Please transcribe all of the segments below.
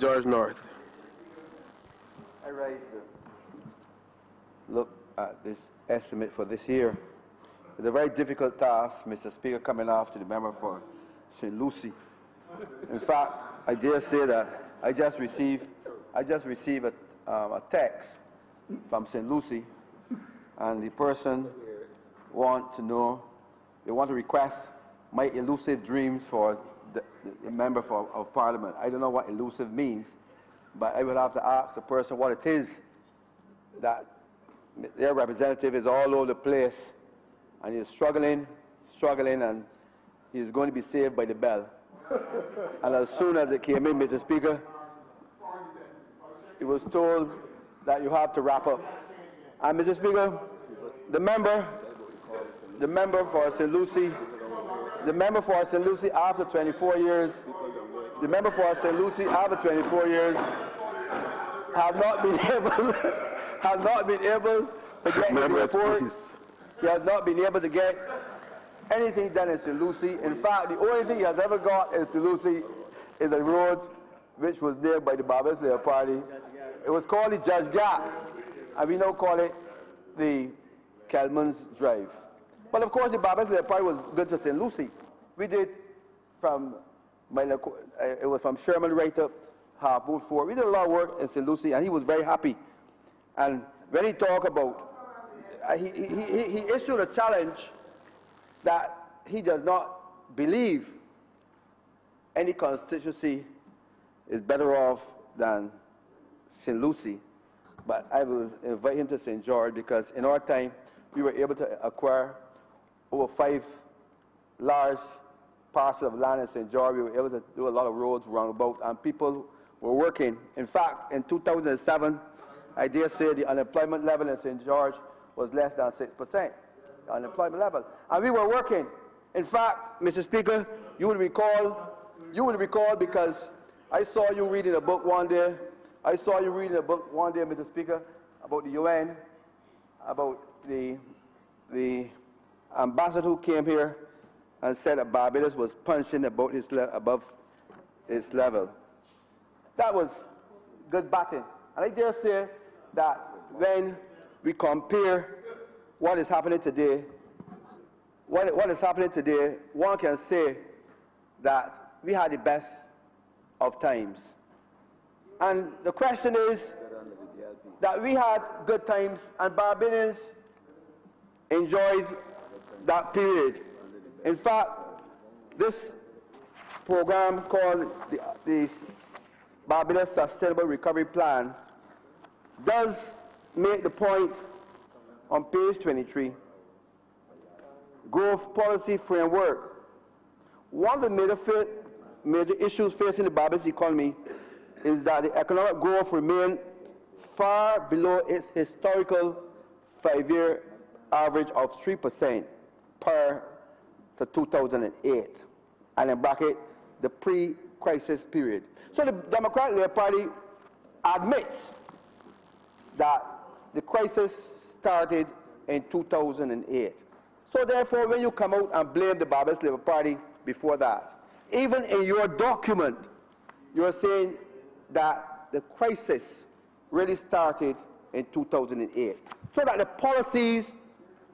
St. George North. I rise to look at this estimate for this year. It's a very difficult task, Mr. Speaker, coming after the member for St. Lucie. In fact, I dare say that I just received a text from St. Lucie, and the person want to know, they want to request my elusive dreams for the member of Parliament. I don't know what elusive means, but I will have to ask the person what it is that their representative is all over the place, and he's struggling, and he's going to be saved by the bell. And as soon as it came in, Mr. Speaker, it was told that you have to wrap up. And Mr. Speaker, the member for St. Lucie, after 24 years, have not been able to get his report. He has not been able to get anything done in St. Lucie. In fact, the only thing he has ever got in St. Lucie is a road which was there by the Barbados Labour Party. It was called the Judge Gap, and we now call it the Kelman's Drive. But of course, the Barbados Labour Party was good to St. Lucie. We did from it was from Sherman right up Half Moon Fort. We did a lot of work in St. Lucie, and he was very happy. And when he talked about, he issued a challenge that he does not believe any constituency is better off than St. Lucie. But I will invite him to St. George, because in our time, we were able to acquire over 5 large parcels of land in St. George. We were able to do a lot of roads roundabout, and people were working. In fact, in 2007, I dare say the unemployment level in St. George was less than 6%, the unemployment level. And we were working. In fact, Mr. Speaker, you will recall because I saw you reading a book one day. Mr. Speaker, about the UN, about the ambassador who came here and said that Barbados was punching above its level. That was good batting. And I dare say that when we compare what is happening today, one can say that we had the best of times. And the question is that we had good times, and Barbadians enjoyed that period. In fact, this program called the Barbados Sustainable Recovery Plan does make the point on page 23. Growth policy framework. One of the major issues facing the Barbados economy is that the economic growth remains far below its historical 5-year average of 3% per to 2008, and in bracket, the pre-crisis period. So the Democratic Labour Party admits that the crisis started in 2008. So therefore, when you come out and blame the Barbados Labour Party before that, even in your document, you're saying that the crisis really started in 2008. So that the policies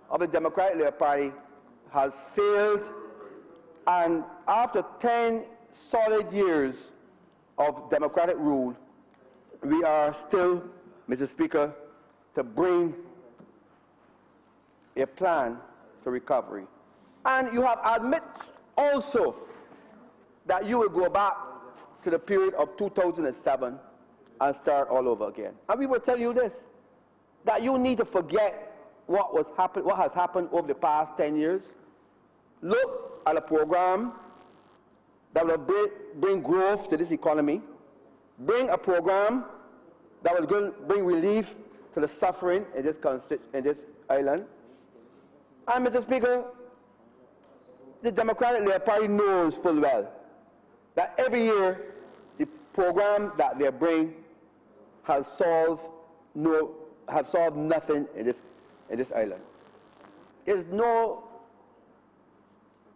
of the Democratic Labour Party has failed, and after 10 solid years of democratic rule, we are still, Mr. Speaker, to bring a plan to recovery. And you have admitted also that you will go back to the period of 2007 and start all over again. And we will tell you this, that you need to forget what has happened over the past 10 years. Look at a program that will bring growth to this economy, bring a program that will bring relief to the suffering in this island. And Mr. Speaker, the Democratic Labour Party knows full well that every year the program that they bring has solved nothing in this island.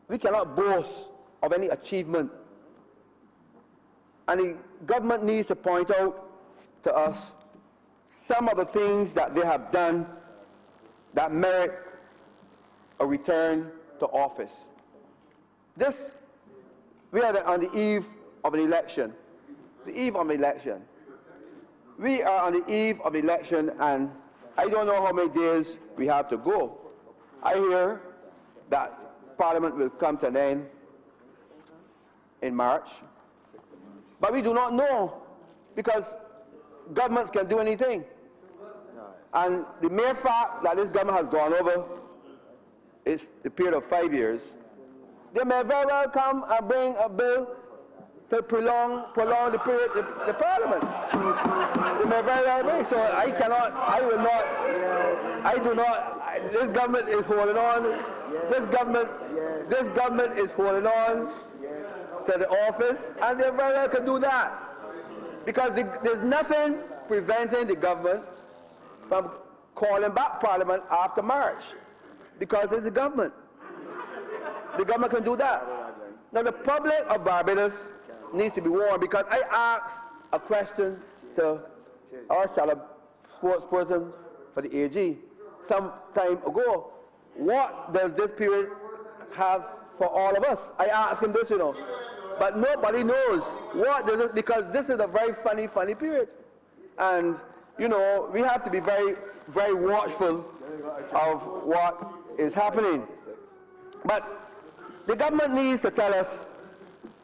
We cannot boast of any achievement. And the government needs to point out to us some of the things that they have done that merit a return to office. We are on the eve of an election. The eve of an election. We are on the eve of election, and I don't know how many days we have to go. I hear that Parliament will come to an end in March, but we do not know, because governments can do anything. And the mere fact that this government has gone over is the period of 5 years, they may very well come and bring a bill to prolong the period, the Parliament. They may very well bring. So I cannot, I will not, I do not, this government is holding on. This government is holding on to the office, and they very well can do that. Because there's nothing preventing the government from calling back Parliament after March, because it's the government. The government can do that. Now, the public of Barbados needs to be warned, because I asked a question to our spokesperson for the AG some time ago. What does this period have for all of us? I asked him this, but nobody knows. What does it, because this is a very funny period. And, we have to be very, very watchful of what is happening. But the government needs to tell us,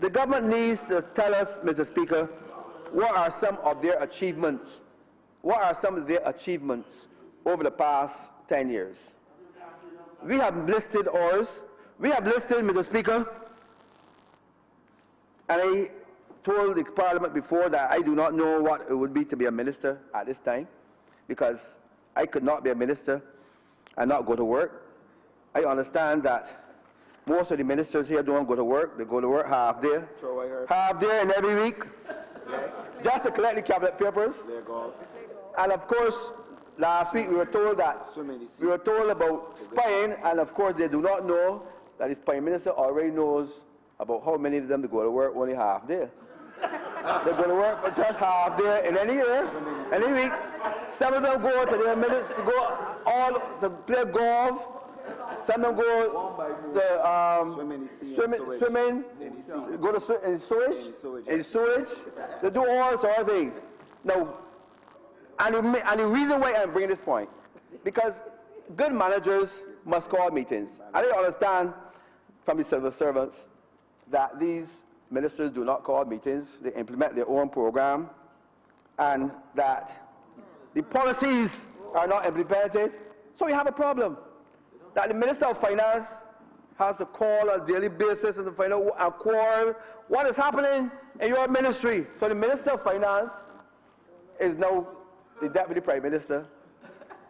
Mr. Speaker, what are some of their achievements? What are some of their achievements over the past 10 years? We have listed ours. We have listed, Mr. Speaker, and I told the Parliament before that I do not know what it would be to be a minister at this time, because I could not be a minister and not go to work. I understand that most of the ministers here don't go to work. They go to work half day and every week, just to collect the cabinet papers. And of course, last week we were told about spying, and of course they do not know that the Prime Minister already knows about how many of them to go to work only half day. They go to work for just half day in any year, any week. Some of them go to their minutes to go all to play golf. Some of them go to swimming, go to sewage. They do all sorts of things. Now, and the reason why I'm bringing this point, because good managers must call meetings. I don't understand from the civil servants that these ministers do not call meetings. They implement their own program, and that the policies are not implemented. So we have a problem. That the Minister of Finance has to call on a daily basis and to find out what is happening in your ministry. So the Minister of Finance is now the Deputy Prime Minister,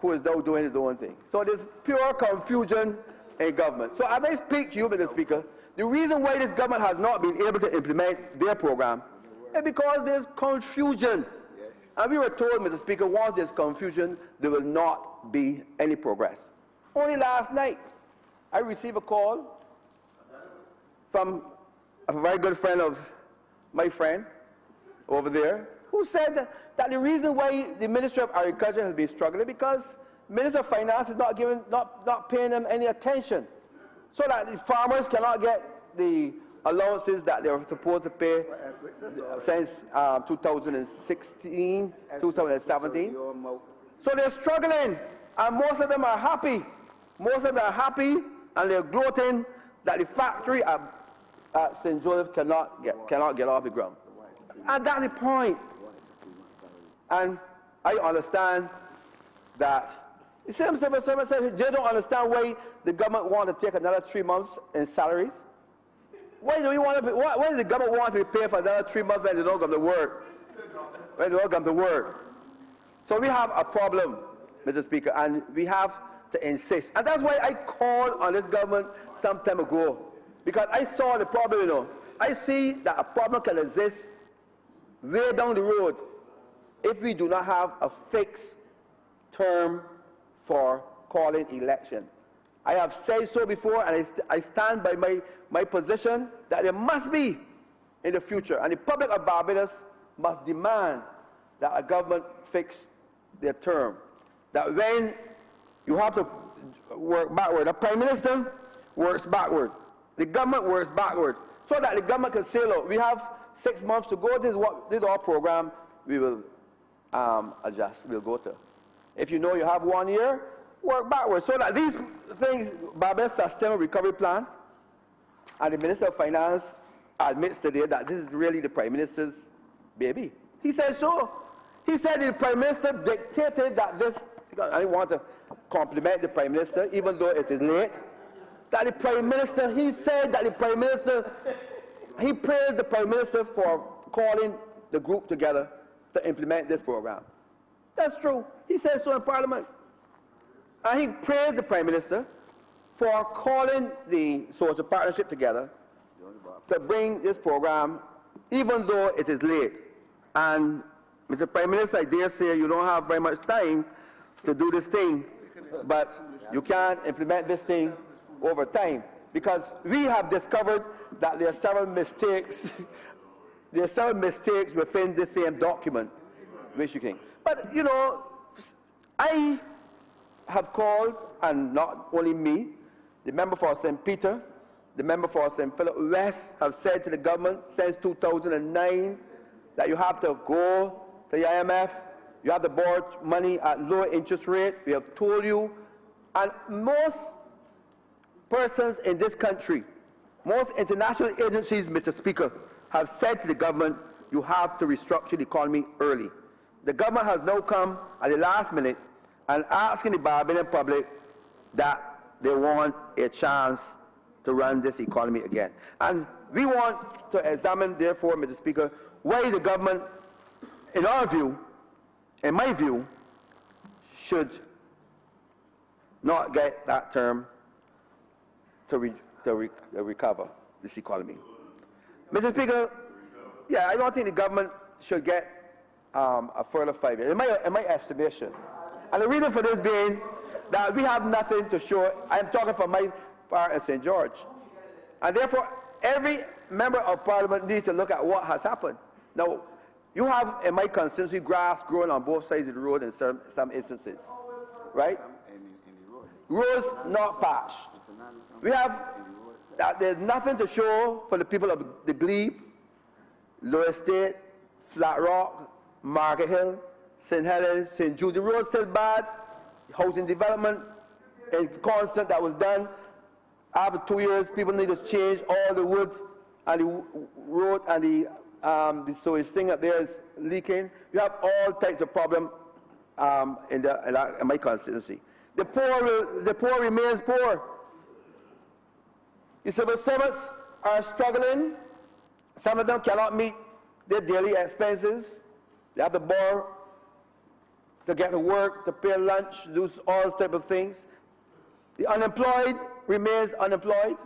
who is now doing his own thing. So there's pure confusion in government. So as I speak to you, Mr. Speaker, the reason why this government has not been able to implement their program is because there's confusion. And we were told, Mr. Speaker, once there's confusion, there will not be any progress. Only last night, I received a call from a very good friend of my friend over there, who said that the reason why the Ministry of Agriculture has been struggling because Minister of Finance is not paying them any attention, so that the farmers cannot get the allowances that they were supposed to pay since 2016, 2017. So they're struggling, and most of them are happy. Most of them are happy, and they're gloating that the factory at St. Joseph cannot get off the ground. And that's the point. And I understand that the same civil servant said they don't understand why the government wants to take another 3 months in salaries. Why does the government want to be paid for another 3 months when they don't come to work? When they don't come to work. So we have a problem, Mr. Speaker, and we have to insist. And that's why I called on this government some time ago, because I saw the problem, I see that a problem can exist way down the road if we do not have a fixed term for calling election. I have said so before, and I stand by my position that there must be in the future. And the public of Barbados must demand that a government fix their term. That when you have to work backward, the Prime Minister works backward. The government works backward. So that the government can say, look, we have 6 months to go. This is our program. We will adjust. We'll go to. If you know you have 1 year, work backwards. So that these things, Barbados Sustainable Recovery Plan, and the Minister of Finance admits today that this is really the Prime Minister's baby. He said so. He said the Prime Minister dictated that this, I want to compliment the Prime Minister, even though it is late, that the Prime Minister, he said that the Prime Minister, he praised the Prime Minister for calling the group together to implement this program. That's true. He said so in Parliament. And he praised the Prime Minister for calling the social partnership together to bring this program, even though it is late. And Mr. Prime Minister, I dare say you don't have very much time to do this thing, but you can implement this thing over time, because we have discovered that there are several mistakes. There are several mistakes within the same document, which you can. But you know, I have called, and not only me, the member for St. Peter, the member for St. Philip West have said to the government since 2009 that you have to go to the IMF, you have to borrow money at lower interest rate. We have told you, and most persons in this country, most international agencies, Mr. Speaker, have said to the government, you have to restructure the economy early. The government has now come at the last minute and asking the Barbadian public that they want a chance to run this economy again. And we want to examine, therefore, Mr. Speaker, why the government, in our view, in my view, should not get that term to recover this economy. Mr. Speaker, yeah, I don't think the government should get a further 5 years, in my estimation. And the reason for this being that we have nothing to show. I'm talking from my part in St. George. And therefore, every member of Parliament needs to look at what has happened. Now, you have, in my constituency, grass growing on both sides of the road in some instances, right? Roads not patched. We have that there's nothing to show for the people of the Glebe, Lower Estate, Flat Rock, Market Hill, St. Helens, St. Jude. The road's still bad. Housing development is constant that was done. After 2 years, people need to change all the woods and the road and the sewage thing up there is leaking. You have all types of problems in my constituency. The poor remains poor. The civil servants are struggling. Some of them cannot meet their daily expenses. They have to borrow to get to work, to pay lunch, do all type of things. The unemployed remains unemployed.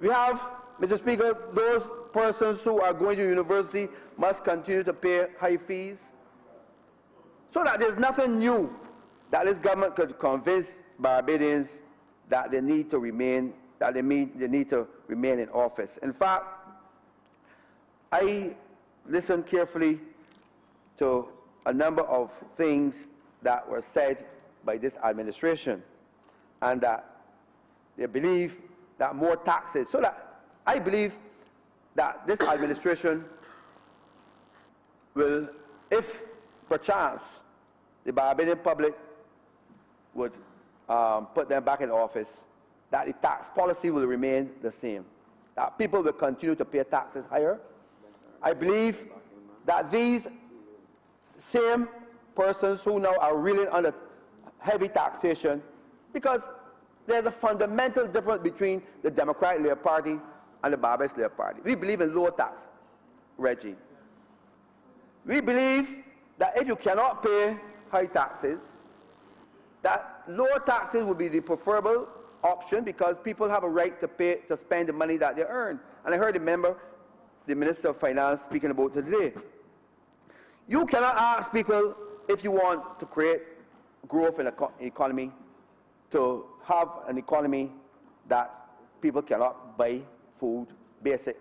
We have, Mr. Speaker, those persons who are going to university must continue to pay high fees. So that there's nothing new that this government could convince Barbadians that they need to remain, in office. In fact, I listened carefully to a number of things that were said by this administration, and that they believe that more taxes, so that I believe that this administration will, if perchance the Barbadian public would put them back in office, that the tax policy will remain the same, that people will continue to pay taxes higher. I believe that these same persons who now are reeling under heavy taxation, because there's a fundamental difference between the Democratic Labour Party and the Barbados Labour Party. We believe in low tax regime. We believe that if you cannot pay high taxes, that lower taxes would be the preferable option, because people have a right to spend the money that they earn. And I heard the Minister of Finance speaking about today. You cannot ask people, if you want to create growth in the economy, to have an economy that people cannot buy food, basic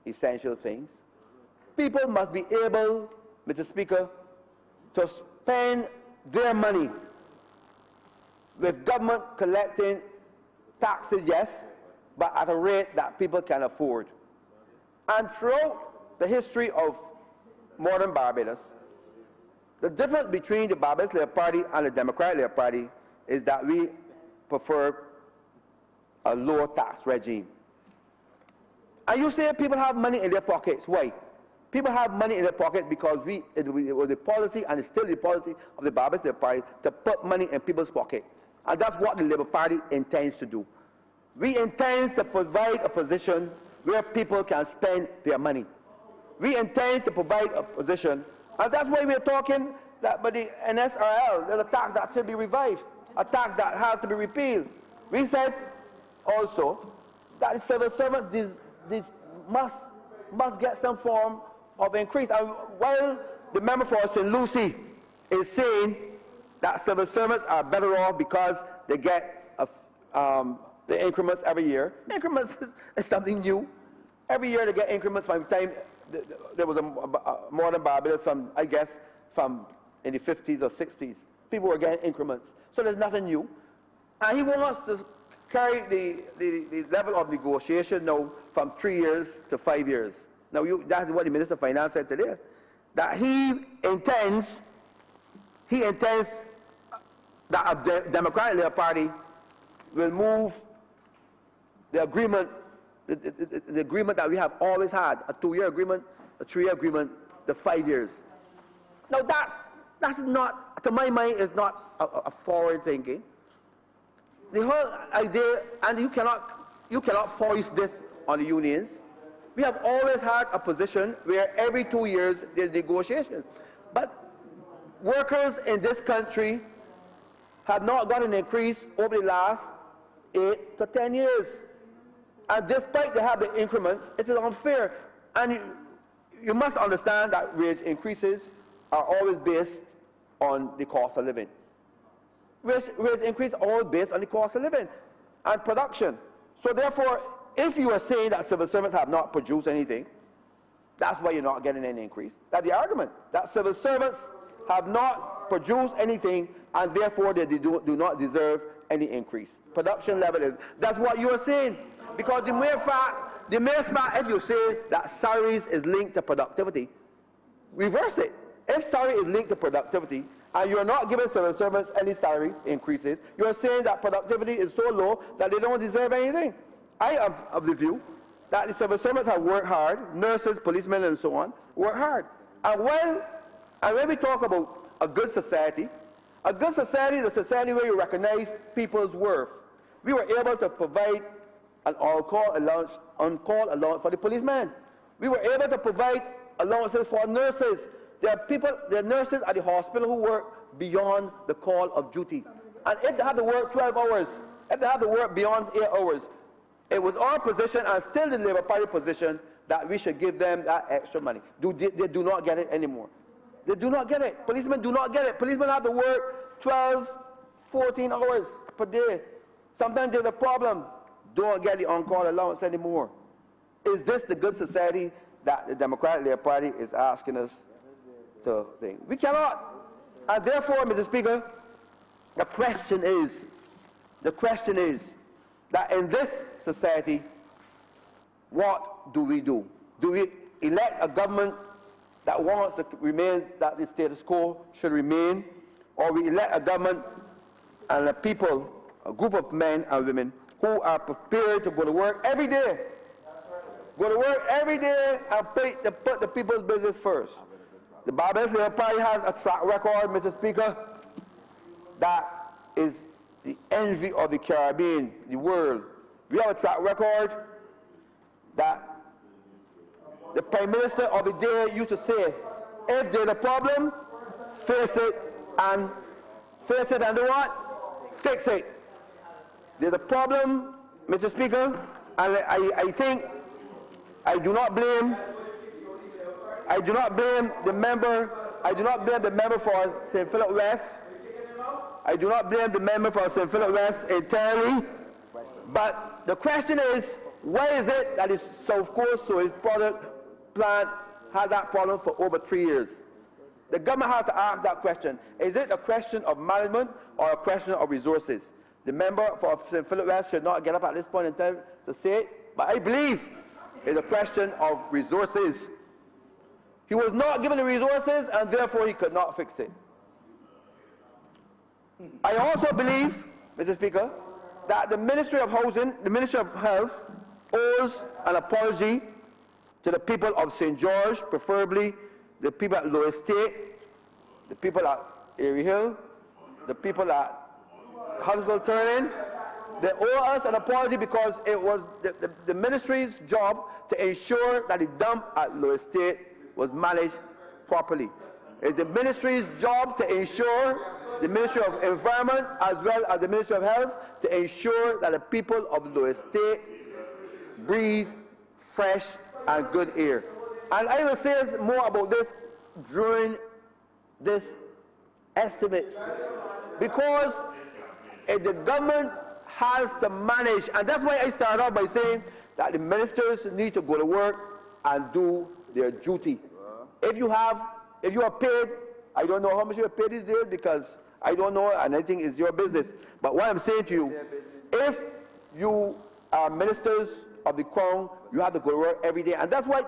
essential things. People must be able, Mr. Speaker, to spend their money with government collecting taxes, yes, but at a rate that people can afford. And throughout the history of modern Barbados, the difference between the Barbados Labour Party and the Democratic Labour Party is that we prefer a lower tax regime. And you say people have money in their pockets. Why? People have money in their pockets because it was the policy, and it's still the policy of the Barbados Labour Party, to put money in people's pockets. And that's what the Labour Party intends to do. We intend to provide a position where people can spend their money. We intend to provide a position, and that's why we're talking that by the NSRL, there's a tax that should be revived, a tax that has to be repealed. We said also that the civil servants must get some form of increase. And while the member for St. Lucie is saying that civil servants are better off because they get the increments every year. Increments is something new. Every year they get increments from the time there was a modern Barbados from, I guess, from in the 50s or 60s. People were getting increments. So there's nothing new. And he wants to carry the level of negotiation now from 3 years to 5 years. Now, that's what the Minister of Finance said today, that he intends that a Democratic Labour Party will move the agreement, the agreement that we have always had, a 2-year agreement, a 3-year agreement, to 5 years. Now, that's not, to my mind, is not a forward thinking. The whole idea, and you cannot force this on the unions. We have always had a position where every 2 years there's negotiation. But workers in this country have not got an increase over the last 8 to 10 years. And despite they have the increments, it is unfair. And you must understand that wage increases are always based on the cost of living. Wage increase are always based on the cost of living and production. So therefore, if you are saying that civil servants have not produced anything, that's why you're not getting any increase. That's the argument, that civil servants have not produced anything, and therefore they do not deserve any increase. Production level is, that's what you are saying. Because the mere fact, if you say that salaries is linked to productivity, reverse it. If salary is linked to productivity, and you're not giving civil servants any salary increases, you're saying that productivity is so low that they don't deserve anything. I am of the view that the civil servants have worked hard, nurses, policemen, and so on, work hard. And when we talk about a good society is a society where you recognize people's worth. We were able to provide an on-call allowance for the policemen. We were able to provide allowances for nurses. There are nurses at the hospital who work beyond the call of duty. And if they have to work 12 hours, if they have to work beyond 8 hours, it was our position, and still the Labour Party position, that we should give them that extra money. They do not get it anymore. They do not get it. Policemen do not get it. Policemen have to work 12, 14 hours per day. Sometimes there's a problem. Don't get the on-call allowance anymore. Is this the good society that the Democratic Labour Party is asking us to think? We cannot. And therefore, Mr. Speaker, the question is that in this society, what do we do? Do we elect a government that wants to remain, that the status quo should remain, or we elect a government and a people, a group of men and women who are prepared to go to work every day, go to work every day and put the people's business first? The Barbados Labour Party has a track record, Mr. Speaker, that is the envy of the Caribbean, the world. We have a track record that the Prime Minister of the day used to say, if there's a problem, face it and do what? Fix it. There's a problem, Mr. Speaker, and I think I do not blame the member for St. Philip West. I do not blame the member for St. Philip West entirely. But the question is, Why is it that his South Coast, so his product plant had that problem for over 3 years? The government has to ask that question. Is it a question of management or a question of resources? The member for St. Philip West should not get up at this point in time to say it, but I believe it's a question of resources. He was not given the resources, and therefore he could not fix it. I also believe, Mr. Speaker, that the Ministry of Housing, the Ministry of Health, owes an apology to the people of St. George, preferably the people at Lower Estate, the people at Erie Hill, the people at Huddersfield Turning. They owe us an apology because it was the ministry's job to ensure that the dump at Lower Estate was managed properly. It's the ministry's job to ensure, the Ministry of Environment as well as the Ministry of Health, to ensure that the people of Lower Estate breathe fresh and good air. And I will say more about this during this estimates, because if the government has to manage, and that's why I started off by saying that the ministers need to go to work and do their duty. If you are paid, I don't know how much you are paid these days because I don't know, and I think it's your business. But what I'm saying to you, if you are ministers of the Crown, you have to go to work every day. And that's why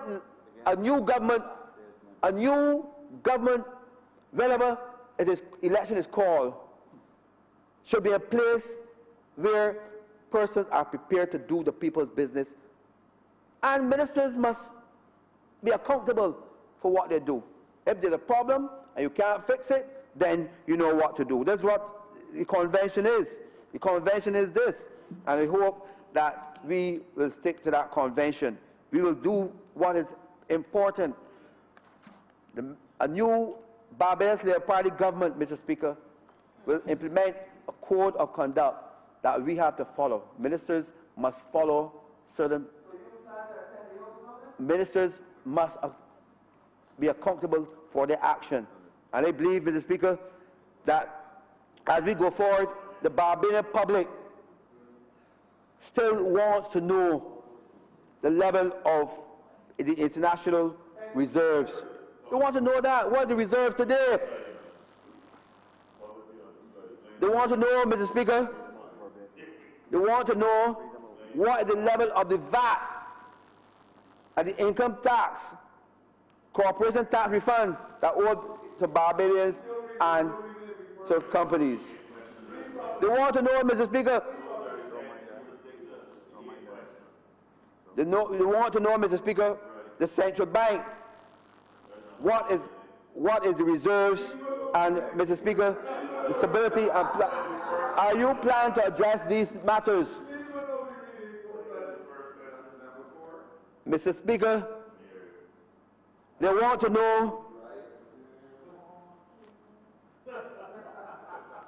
a new government, whenever election is called, should be a place where persons are prepared to do the people's business. And ministers must be accountable for what they do. If there's a problem and you can't fix it, then you know what to do. That's what the convention is. The convention is this. And I hope that we will stick to that convention. We will do what is important. A new Barbados Labour Party government, Mr. Speaker, will implement a code of conduct that we have to follow. Ministers must follow certain... Ministers must be accountable for their action. And I believe, Mr. Speaker, that as we go forward, the Barbadian public still wants to know the level of the international reserves. They want to know that. What is the reserve today? They want to know, Mr. Speaker, they want to know what is the level of the VAT and the income tax, corporation tax refund that owed to Barbadians and to companies. They want to know, Mr. Speaker, they want to know, Mr. Speaker, the central bank, what is the reserves, and, Mr. Speaker, the stability and are you planning to address these matters? Mr. Speaker, they want to know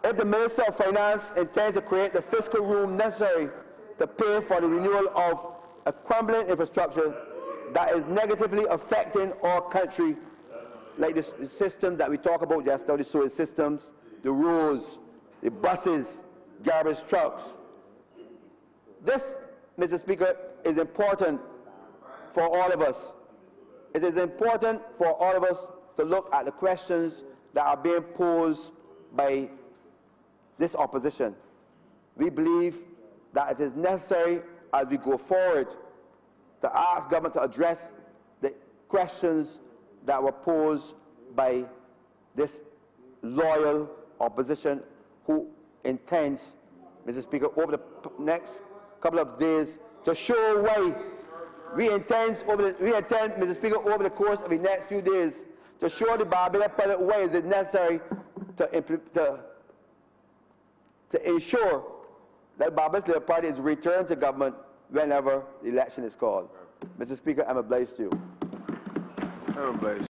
if the Minister of Finance intends to create the fiscal room necessary to pay for the renewal of a crumbling infrastructure that is negatively affecting our country, like the system that we talk about just now, the sewage systems, the roads, the buses, garbage trucks. This, Mr. Speaker, is important for all of us. It is important for all of us to look at the questions that are being posed by this opposition. We believe that it is necessary as we go forward to ask government to address the questions that were posed by this loyal opposition who intends, Mr. Speaker, over the next couple of days to show why we intend, Mr. Speaker, over the course of the next few days to show the Barbadian public why is it necessary to ensure that Barbados Labour Party is returned to government whenever the election is called. Mr. Speaker, I'm obliged to you. I'm obliged.